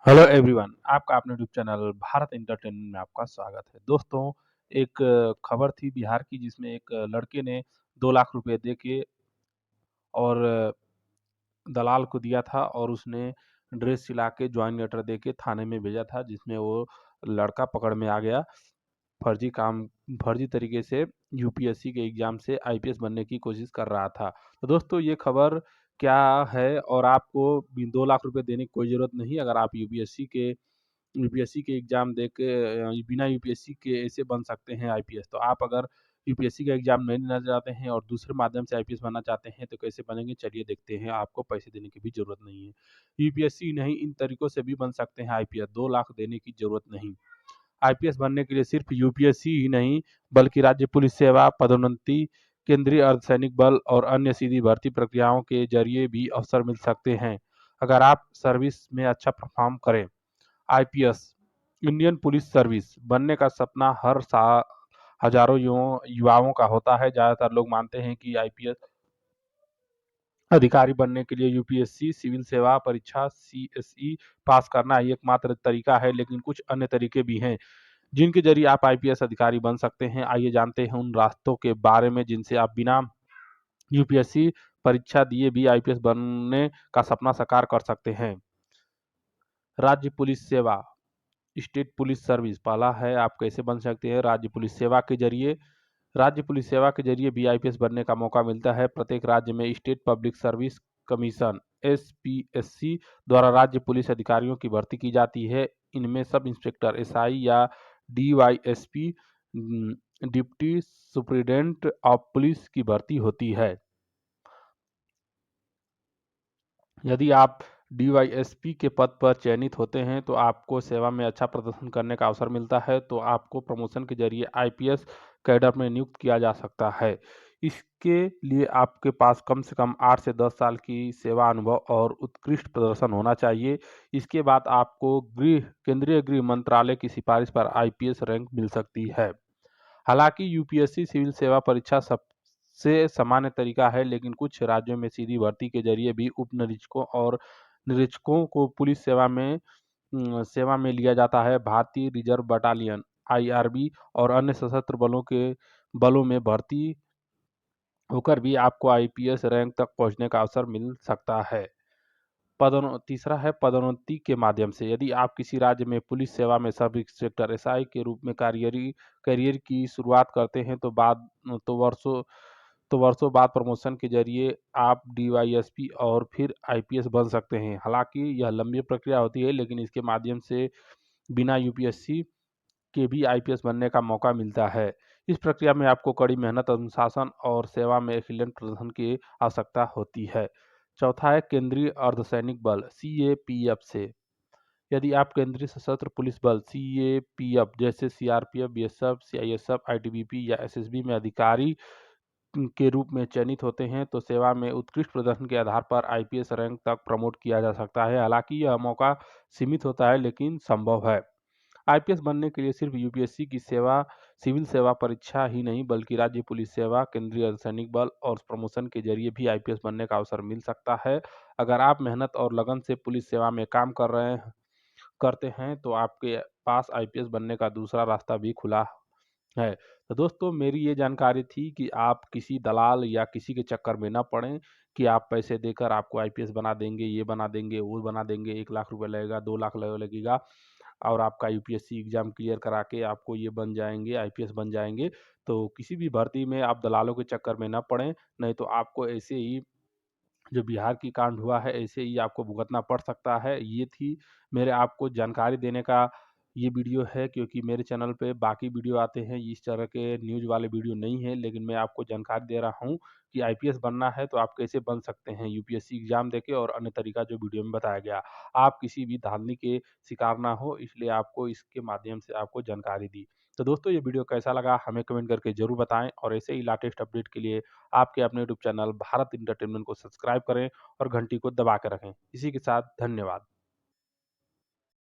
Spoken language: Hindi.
हेलो एवरीवन, आपका अपने यूट्यूब चैनल भारत एंटरटेनमेंट में आपका स्वागत है। दोस्तों, एक खबर थी बिहार की जिसमें एक लड़के ने 2 लाख रुपए दे के और दलाल को दिया था और उसने ड्रेस सिला के जॉइन लेटर दे के थाने में भेजा था, जिसमें वो लड़का पकड़ में आ गया। फर्जी काम फर्जी तरीके से यूपीएससी के एग्जाम से आईपीएस बनने की कोशिश कर रहा था। तो दोस्तों, ये खबर क्या है और आपको भी 2 लाख रुपए देने की कोई ज़रूरत नहीं। अगर आप यूपीएससी के एग्जाम दे के बिना यूपीएससी के ऐसे बन सकते हैं आईपीएस। तो आप अगर यूपीएससी का एग्जाम नहीं देना चाहते हैं और दूसरे माध्यम से आईपीएस बनना चाहते हैं तो कैसे बनेंगे, चलिए देखते हैं। आपको पैसे देने की भी जरूरत नहीं है। यूपीएससी नहीं, इन तरीकों से भी बन सकते हैं आईपीएस। 2 लाख देने की जरूरत नहीं। आईपीएस बनने के लिए सिर्फ यूपीएससी ही नहीं बल्कि राज्य पुलिस सेवा, पदोन्नति, केंद्रीय अर्धसैनिक बल और अन्य सीधी भर्ती प्रक्रियाओं के जरिए भी अवसर मिल सकते हैं अगर आप सर्विस में अच्छा परफॉर्म करें। आईपीएस इंडियन पुलिस सर्विस बनने का सपना हर साल हजारों युवाओं का होता है। ज्यादातर लोग मानते हैं कि आईपीएस अधिकारी बनने के लिए यूपीएससी सिविल सेवा परीक्षा सीएसई पास करना ही एकमात्र तरीका है, लेकिन कुछ अन्य तरीके भी हैं जिनके जरिए आप आईपीएस अधिकारी बन सकते हैं। आइए जानते हैं उन रास्तों के बारे में जिनसे आप बिना यूपीएससी परीक्षा दिए भी आईपीएस बनने का सपना साकार कर सकते हैं। राज्य पुलिस सेवा, स्टेट पुलिस सर्विस। पहला है, आप कैसे बन सकते हैं राज्य पुलिस सेवा के जरिए। राज्य पुलिस सेवा के जरिए भी आईपीएस बनने का मौका मिलता है। प्रत्येक राज्य में state public service commission SPSC द्वारा राज्य पुलिस अधिकारियों की भर्ती की जाती है। इनमें सब इंस्पेक्टर, एसआई या DYSP, deputy superintendent of police की भर्ती होती है। यदि आप डीवाईएसपी के पद पर चयनित होते हैं तो आपको सेवा में अच्छा प्रदर्शन करने का अवसर मिलता है, तो आपको प्रमोशन के जरिए आईपीएस कैडर में नियुक्त किया जा सकता है। इसके लिए आपके पास कम से कम 8 से 10 साल की सेवा अनुभव और उत्कृष्ट प्रदर्शन होना चाहिए। इसके बाद आपको केंद्रीय गृह मंत्रालय की सिफारिश पर आईपीएस रैंक मिल सकती है। हालांकि यूपीएससी सिविल सेवा परीक्षा सबसे सामान्य तरीका है, लेकिन कुछ राज्यों में सीधी भर्ती के जरिए भी उप निरीक्षकों और निरीक्षकों को पुलिस सेवा में लिया जाता है। भारतीय रिजर्व बटालियन आईआरबी और अन्य सशस्त्र बलों में भर्ती होकर भी आपको आईपीएस रैंक तक पहुंचने का अवसर मिल सकता है। तीसरा है पदोन्नति के माध्यम से। यदि आप किसी राज्य में पुलिस सेवा में सब इंस्पेक्टर एसआई के रूप में करियर की शुरुआत करते हैं तो वर्षों बाद प्रमोशन के जरिए आप डीवाईएसपी और फिर आईपीएस बन सकते हैं। हालांकि यह लंबी प्रक्रिया होती है, लेकिन इसके माध्यम से बिना यूपीएससी के भी आईपीएस बनने का मौका मिलता है। इस प्रक्रिया में आपको कड़ी मेहनत, अनुशासन और सेवा में एक्सीलेंट प्रदर्शन की आवश्यकता होती है। चौथा है केंद्रीय अर्धसैनिक बल सीएपीएफ से। यदि आप केंद्रीय सशस्त्र पुलिस बल सीएपीएफ जैसे सीआरपीएफ, बीएसएफ, सीआईएसएफ, आईटीबीपी या एसएसबी में अधिकारी के रूप में चयनित होते हैं तो सेवा में उत्कृष्ट प्रदर्शन के आधार पर आईपीएस रैंक तक प्रमोट किया जा सकता है। हालांकि यह मौका सीमित होता है, लेकिन संभव है। आईपीएस बनने के लिए सिर्फ यूपीएससी की सिविल सेवा परीक्षा ही नहीं बल्कि राज्य पुलिस सेवा, केंद्रीय अर्धसैनिक बल और प्रमोशन के जरिए भी आईपीएस बनने का अवसर मिल सकता है। अगर आप मेहनत और लगन से पुलिस सेवा में काम करते हैं तो आपके पास आईपीएस बनने का दूसरा रास्ता भी खुला है। तो दोस्तों, मेरी ये जानकारी थी कि आप किसी दलाल या किसी के चक्कर में ना पड़ें कि आप पैसे देकर आपको आईपीएस बना देंगे, ये बना देंगे, वो बना देंगे, 1 लाख रुपए लगेगा, 2 लाख लगेगा और आपका यूपीएससी एग्जाम क्लियर करा के आपको ये बन जाएंगे, आईपीएस बन जाएंगे। तो किसी भी भर्ती में आप दलालों के चक्कर में ना पड़ें, नहीं तो आपको ऐसे ही जो बिहार की कांड हुआ है ऐसे ही आपको भुगतना पड़ सकता है। ये थी मेरे आपको जानकारी देने का ये वीडियो है, क्योंकि मेरे चैनल पे बाकी वीडियो आते हैं, इस तरह के न्यूज़ वाले वीडियो नहीं है, लेकिन मैं आपको जानकारी दे रहा हूँ कि आईपीएस बनना है तो आप कैसे बन सकते हैं यूपीएससी एग्जाम देके और अन्य तरीका जो वीडियो में बताया गया। आप किसी भी धांधली के शिकार ना हो, इसलिए आपको इसके माध्यम से आपको जानकारी दी। तो दोस्तों, ये वीडियो कैसा लगा हमें कमेंट करके जरूर बताएं और ऐसे ही लेटेस्ट अपडेट के लिए आपके अपने यूट्यूब चैनल भारत इंटरटेनमेंट को सब्सक्राइब करें और घंटी को दबा के रखें। इसी के साथ धन्यवाद।